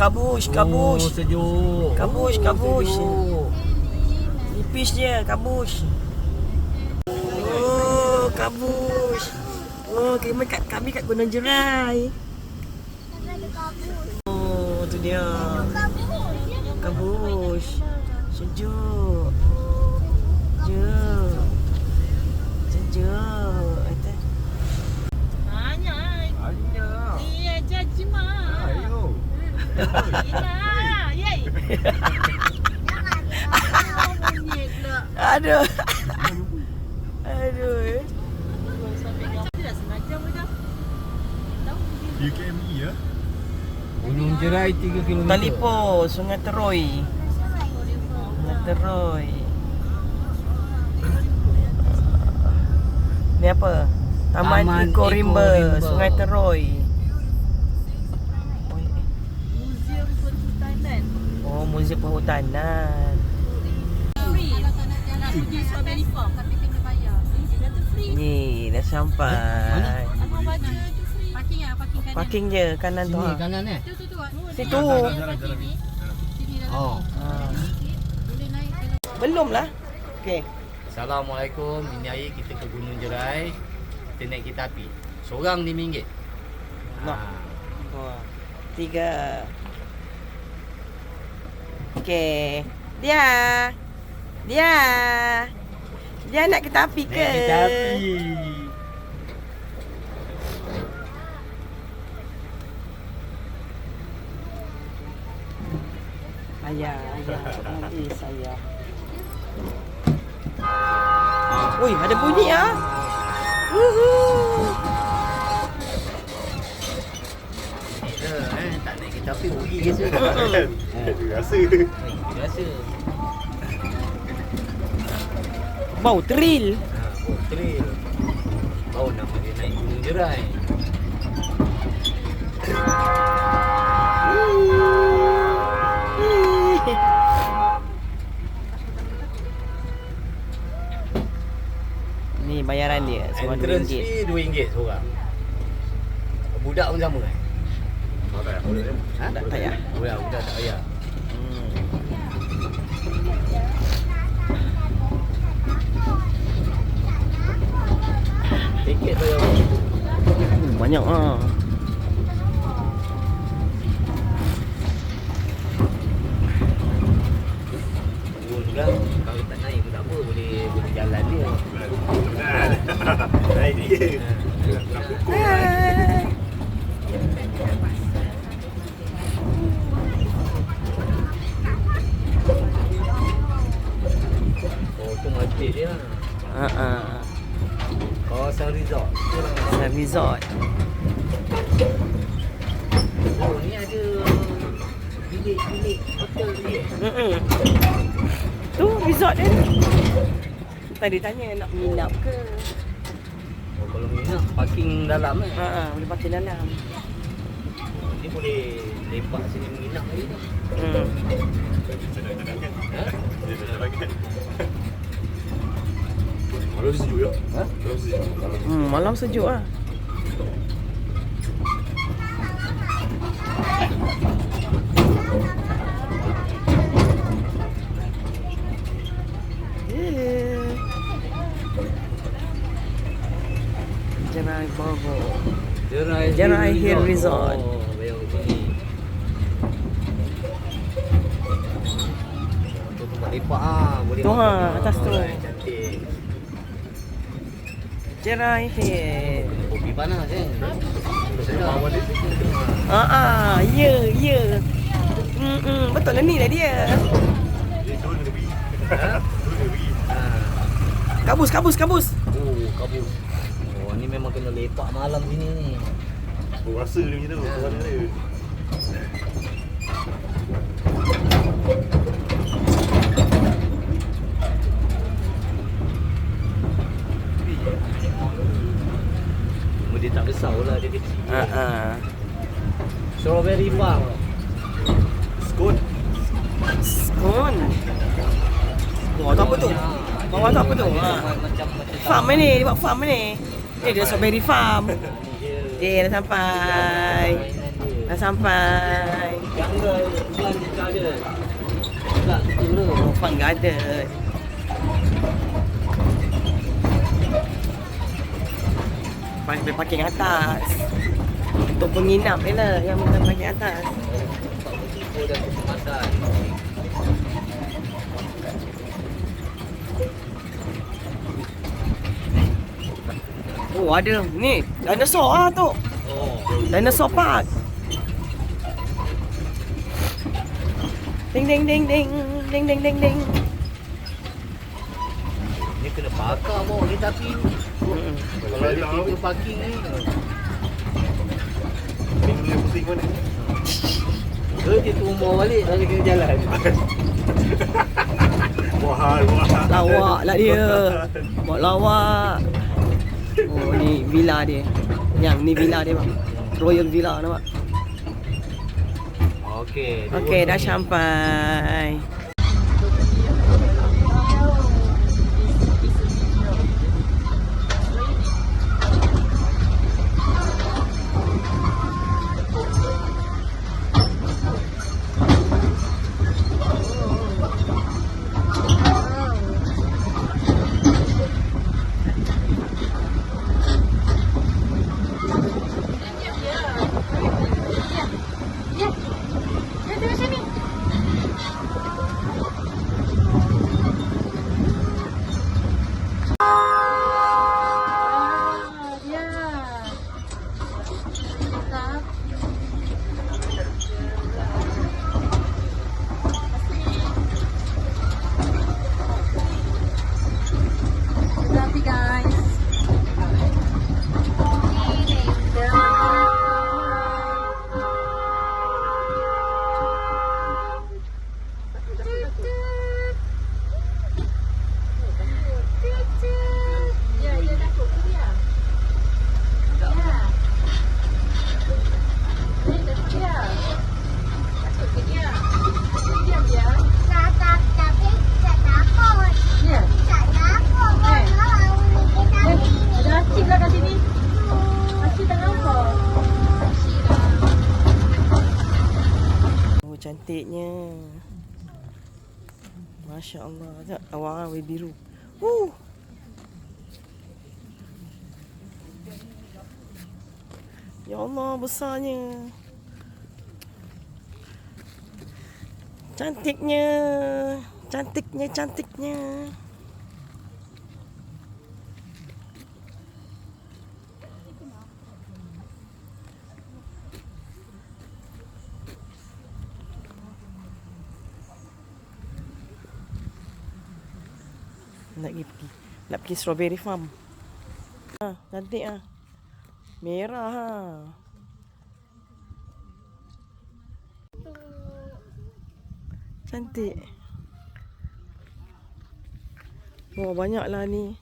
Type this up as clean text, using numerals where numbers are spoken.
kabus. Oh, sejuk. Kabus. Sejuk. Nipis je, kabus. Oh, kabus. Oh, kami kat Gunung Jerai. Oh, tu dia. Kabus. Sejuk. Sejuk. Banyak. Iya, caci mah. Ayo. Iya, yey. Aduh. Tidak sengaja dah. UKME ya? Gunung Jerai 3 km. Talipo, Sungai Teroi. Sungai Teroi. Ni apa? Taman Taman Eco Rimba, Rimba. Sungai Teroi. Museum Perhutanan. Oh, Museum Perhutanan. Free. Nak pergi Strawberry Farm tapi kena bayar. Dah tu free. Ni, dah sampai. Abang baca tu free. Parking kanan. Parking je kanan tu. Sini kanan eh? Tu. Situ. Sini dalam. Oh. Boleh naik ke. Belum lah. Okey. Assalamualaikum. Ini hari kita ke Gunung Jerai. Kita naik kereta api. Seorang RM5. Nak. Dua, tiga. Okey. Dia nak kereta api ke? Naik kereta api. Ayah. Saya. Ui, ada bunyi ah. Tak naik kereta api rugi ke sini? Rasa. Biasa. Bau thrill. Trail. Baru nama dia naik Gunung Jerai. Ni bayaran dia seorang Entrance RM2. fee RM2 seorang. Budak pun sama kan? Ha? Tak payah. Budak tak payah. Tiket bayar berapa? Banyak ah. Lah, kalau tak naik pun tak apa, boleh jalan dia. Naik dia. Nak pukul. Oh, tu masjid dia. Kawasan resort. Resort. Oh, ni ada bilik-bilik hotel ni. Tu resort dia. Tadi tanya nak menginap ke? Oh, kalau minat parking dalam kan. Boleh parking dalam. Ni boleh lepak sini menginap lagi tu. Senang-senang kan? Ha? Senang kan? Malam sejuk ya? Ha? Malam sejuk. Malam sejuk ah. Jerai Bogo. Jerai Hill Resort. Oh, bayar sini. Tu tempat lepak ah, boleh Tu, makan. atas tu. Cantik. Jerai Hill. Kena kopi panas kan. Sedap. Ya. Betul lah ni lah dia. Dia dua kena pergi. Ha? Dua kena pergi. Ha. Kabus. Oh, kabus. Oh, ni memang kena lepak malam sini ni. Oh, rasa dia macam tu. Suara dia. Cuma dia tak besar lah, dia kecil. Strawberry Farm. Skon. Skon. Bawah tu apa tu? Bawah tu apa tu? Macam Farm ni, dia buat farm ni. Dia strawberry farm. dia. Dah sampai. Dah sampai. Oh, Fun Garden. Boleh parking atas. Untuk penginap je lah yang minta parking atas. Oh, ada ni dinosaur ah tu. Dinosaur Park. Ding ding ding ding ding ding ding ding. Ni kena bakar mau ni tapi kalau ada pintu parking ni. Minggu ni pusing mana? Dia tumbuh balik dari kena jalan. Mahal. Lawak lah dia. Buat lawak. Oh, ni villa dia. Yang ni villa dia bang. Royal Villa nampak. Okey. Okey, dah sampai. Cantiknya. Masya Allah. Tengok awang warna biru. Ya Allah, besarnya. Cantiknya. Cantiknya. Nak pergi strawberry farm. Cantik ah. Merah ha. Cantik. Oh, banyaklah ni.